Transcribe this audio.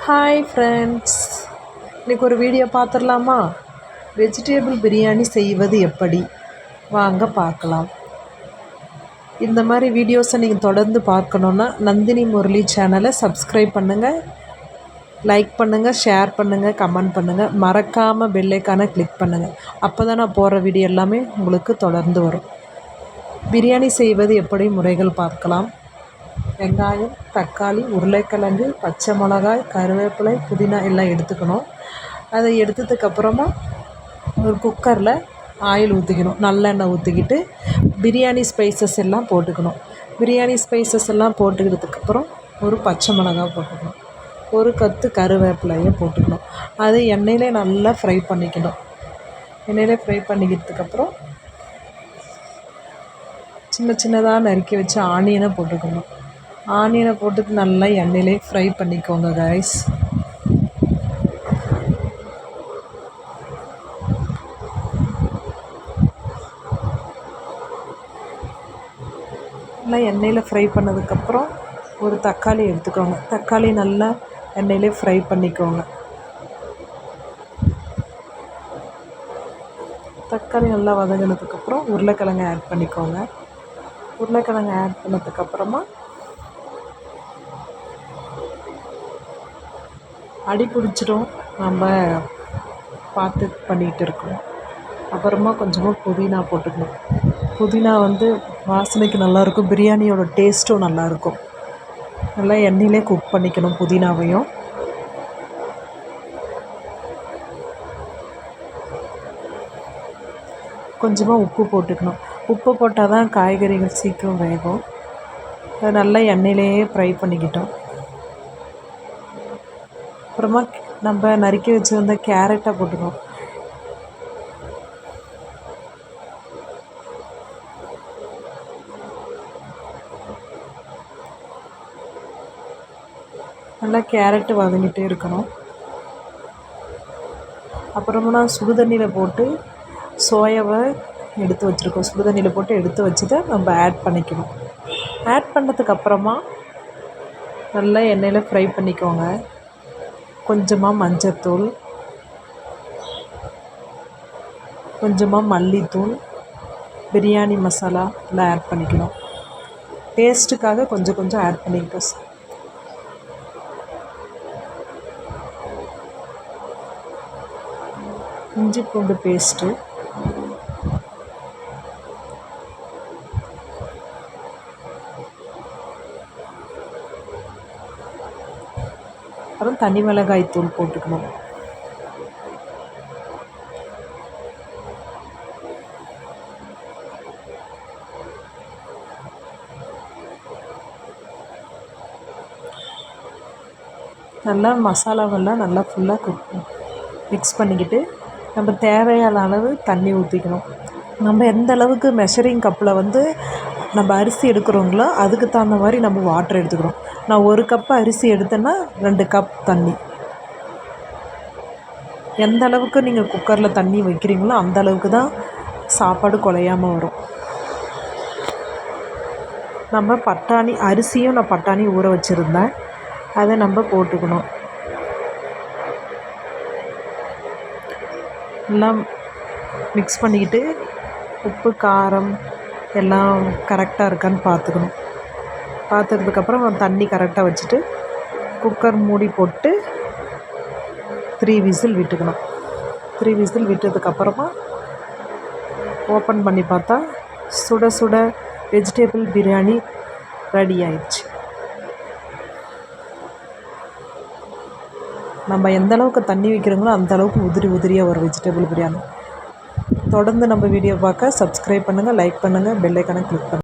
Hi friends, இன்றைக்கி ஒரு video பார்த்துடலாமா? வெஜிடேபிள் பிரியாணி செய்வது எப்படி வாங்க பார்க்கலாம். இந்த மாதிரி வீடியோஸை நீங்கள் தொடர்ந்து பார்க்கணுன்னா நந்தினி முரளி சேனலை சப்ஸ்கிரைப் பண்ணுங்கள், லைக் பண்ணுங்கள், ஷேர் பண்ணுங்கள், கமெண்ட் பண்ணுங்கள், மறக்காமல் பெல் ஐக்கானை கிளிக் பண்ணுங்கள். அப்போ தான் நான் போகிற வீடியோ எல்லாமே உங்களுக்கு தொடர்ந்து வரும். பிரியாணி செய்வது எப்படி முறைகள் பார்க்கலாம். வெங்காயம், தக்காளி, உருளைக்கிழங்கு, பச்சை மிளகாய், கருவேப்பிலை, புதினா எல்லாம் எடுத்துக்கணும். அதை எடுத்ததுக்கப்புறமா ஒரு குக்கரில் ஆயில் ஊற்றிக்கணும். நல்லெண்ணெய் ஊற்றிக்கிட்டு பிரியாணி ஸ்பைசஸ் எல்லாம் போட்டுக்கணும். பிரியாணி ஸ்பைசஸ் எல்லாம் போட்டுக்கிறதுக்கப்புறம் ஒரு பச்சை மிளகாய் போட்டுக்கணும், ஒரு கத்து கருவேப்பிலையை போட்டுக்கணும். அதை எண்ணெயிலே நல்லா ஃப்ரை பண்ணிக்கணும். எண்ணெயிலே ஃப்ரை பண்ணிக்கிறதுக்கப்புறம் சின்ன சின்னதாக நறுக்கி வச்சு ஆனியனை போட்டுக்கணும். ஆனியனை போட்டு நல்லா எண்ணெயிலே ஃப்ரை பண்ணிக்கோங்க கைஸ். நல்லா எண்ணெயில் ஃப்ரை பண்ணதுக்கப்புறம் ஒரு தக்காளி எடுத்துக்கோங்க. தக்காளி நல்லா எண்ணெயிலே ஃப்ரை பண்ணிக்கோங்க. தக்காளி நல்லா வதங்கினதுக்கப்புறம் உருளைக்கிழங்கு ஆட் பண்ணிக்கோங்க. உருளைக்கிழங்கு ஆட் பண்ணதுக்கப்புறமா அடி பிடிச்சிடும், நம்ம பார்த்து பண்ணிகிட்டு இருக்கணும். அப்புறமா கொஞ்சமாக புதினா போட்டுக்கணும். புதினா வாசனைக்கு நல்லாயிருக்கும், பிரியாணியோட டேஸ்ட்டும் நல்லாயிருக்கும். நல்லா எண்ணெயிலே குக் பண்ணிக்கணும் புதினாவையும். கொஞ்சமாக உப்பு போட்டுக்கணும். உப்பு போட்டால் தான் காய்கறிகள் சீக்கிரம் வேகும். அதை நல்லா எண்ணெயிலேயே ஃப்ரை பண்ணிக்கிட்டோம். அப்புறமா நம்ம நறுக்கி வச்சுருந்த கேரட்டை போட்டுக்கணும். நல்லா கேரட்டு வதங்கிட்டே இருக்கணும். அப்புறமா நான் சுடுதண்ணியில் போட்டு சோயாவை எடுத்து வச்சுருக்கோம். சுடுதண்ணியில் போட்டு எடுத்து வச்சுட்டு நம்ம ஆட் பண்ணிக்கணும். ஆட் பண்ணதுக்கப்புறமா நல்லா எண்ணெயில் ஃப்ரை பண்ணிக்கோங்க. கொஞ்சமாக மஞ்சத்தூள், கொஞ்சமாக மல்லித்தூள், பிரியாணி மசாலா எல்லாம் ஆட் பண்ணிக்கணும். டேஸ்ட்டுக்காக கொஞ்சம் கொஞ்சம் ஆட் பண்ணிக்கிட்டோம். இஞ்சி பூண்டு பேஸ்ட்டு, அப்புறம் தனி மிளகாய் தூள் போட்டுக்கணும். நல்லா மசாலாவெல்லாம் நல்லா ஃபுல்லாக மிக்ஸ் பண்ணிக்கிட்டு நம்ம தேவையான அளவு தண்ணி ஊற்றிக்கணும். நம்ம எந்த அளவுக்கு மெஷரிங் கப்பில் நம்ம அரிசி எடுக்கிறோங்களோ அதுக்கு தகுந்த மாதிரி நம்ம வாட்டர் எடுத்துக்கிறோம். நான் 1 கப்பு அரிசி எடுத்தேன்னா 2 கப் தண்ணி. எந்த அளவுக்கு நீங்கள் குக்கரில் தண்ணி வைக்கிறீங்களோ அந்த அளவுக்கு தான் சாப்பாடு குலையாமல் வரும். நம்ம பட்டாணி அரிசியும் நான் பட்டாணி ஊற வச்சுருந்தேன், அதை நம்ம போட்டுக்கணும். எல்லாம் மிக்ஸ் பண்ணிக்கிட்டு உப்பு காரம் எல்லாம் கரெக்டாக இருக்கான்னு பார்த்துக்கணும். பார்த்துக்கிறதுக்கப்புறம் தண்ணி கரெக்டாக வச்சுட்டு குக்கர் மூடி போட்டு 3 விசில் விட்டுக்கணும். 3 விசில் விட்டதுக்கப்புறமா ஓப்பன் பண்ணி பார்த்தா சுட சுட வெஜிடேபிள் பிரியாணி ரெடி ஆயிடுச்சு. நம்ம எந்த அளவுக்கு தண்ணி வைக்கிறோங்களோ அந்த அளவுக்கு உதிரி உதிரியாக வரும் வெஜிடபிள் பிரியாணி. தொடர்ந்து நம்ம வீடியோ பார்க்க சப்ஸ்கிரைப் பண்ணுங்கள், லைக் பண்ணுங்கள், பெல் ஐக்கானை கிளிக் பண்ணுங்கள்.